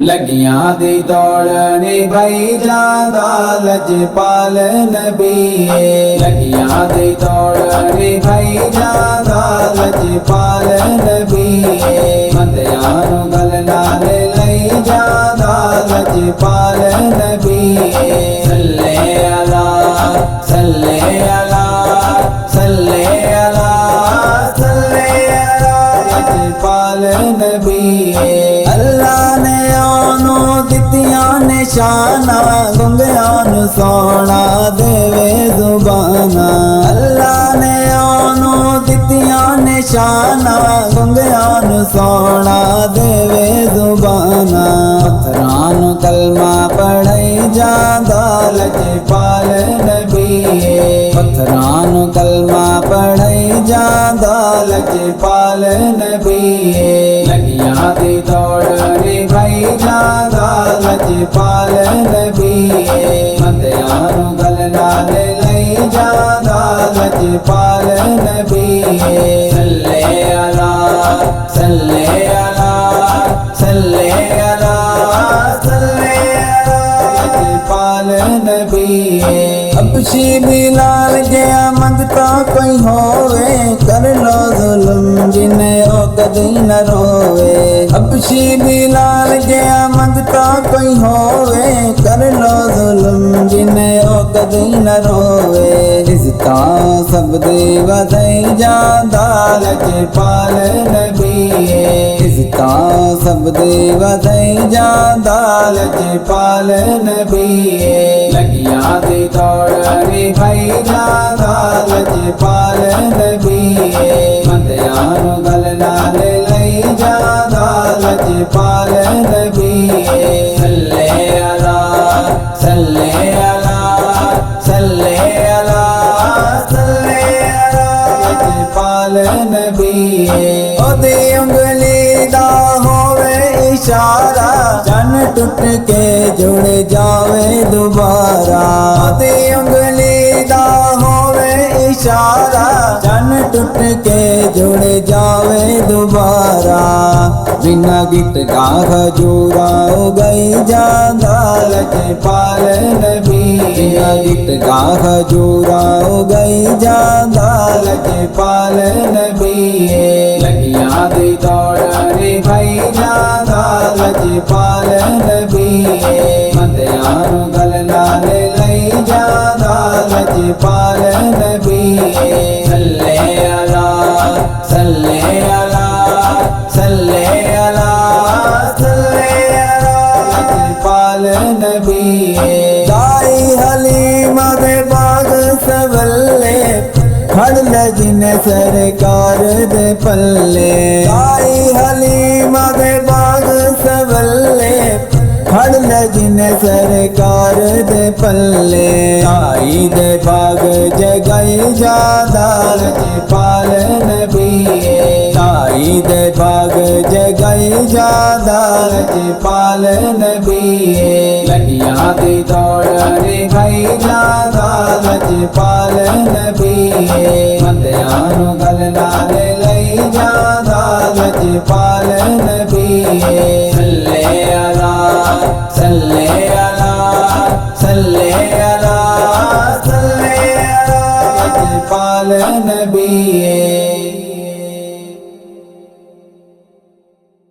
लगियां दी दौड़ भाई जादा लजपाल नबी। लगियां दी दौड़ भाई जादा लजपाल नबी। बंदियां नू गल नाल लई जादा लजपाल नबी। सल्ले अला सल्ले अला सल्ले अला सल्ले अला लजपाल नबी। अल्लाह ने आनो दितियां निशाना गुंगियां नू सोना देवे जुबाना। अल्लाह ने आनो दितियां निशाना गुंगियां नू सोना देवे जुबाना। पत्थरां नू कलमा पढ़ाई जादा लजपाल नबी। पत्थरां नू कलमा पढ़ाई जादा लजपाल नबी। लगियां दी दौड़ भाई जादा लजपाल नबी। बंदियां नू गल नाल लई जादा लजपाल नबी। सल्ले अला सल्ले अला सल्ले अला सल्ले अला लजपाल नबी। हबशी बिलाल गया मंगता कोई होवे कर लो जुल्म जिन्हें ओ कदी न रोवे। हबशी बिलाल गया मंगता कोई होवे कर लो जुल्म जिन्हें ओ कदी न रोवे। इज़्ज़ता सब दे वधाई जादा लजपाल नबी। इज़्ज़ता सब दे वधाई जादा लजपाल नबी। लगियां दी दौड़ भाई जादा लजपाल नबी। बंदियां नू गल नाल लई जादा लजपाल नबी। सल्ले अला सल्ले अला सल्ले अला सल्ले अला लजपाल नबी। ओदी उंगली दा होवे इशारा चन टुट के जुड़ जावे दोबारा। ओदी उंगली दा होवे इशारा चन टुट के जुड़ जावे दोबारा। बिना गिट का खजूरा हो गई जादा लजपाल नबी। बिना गिट का खजूरा हो गई जादा लजपाल नबी। लगियां दी दौड़ भाई जादा लजपाल नबी। बंदियां नू गल नाल लई जादा लजपाल नबी। सल्ले अला सल्ले अला सल्ले अला सल्ले अला लजपाल नबी। दाई हलीमा दे बाग सवल्ले फड़ ले जिन्हें सरकार दे पल्ले। दाई हलीमा दे बाग सवल्ले फड़ ले जिन्हें सरकार दे पल्ले। आई दे बाग जगाई जादा लजपाल नबी। आई दे बाग जगाई जादा लजपाल नबी। लगियां दी दौड़ भाई जादा लजपाल नबी। बंदियां नू गल नाल लई जादा लजपाल नबी।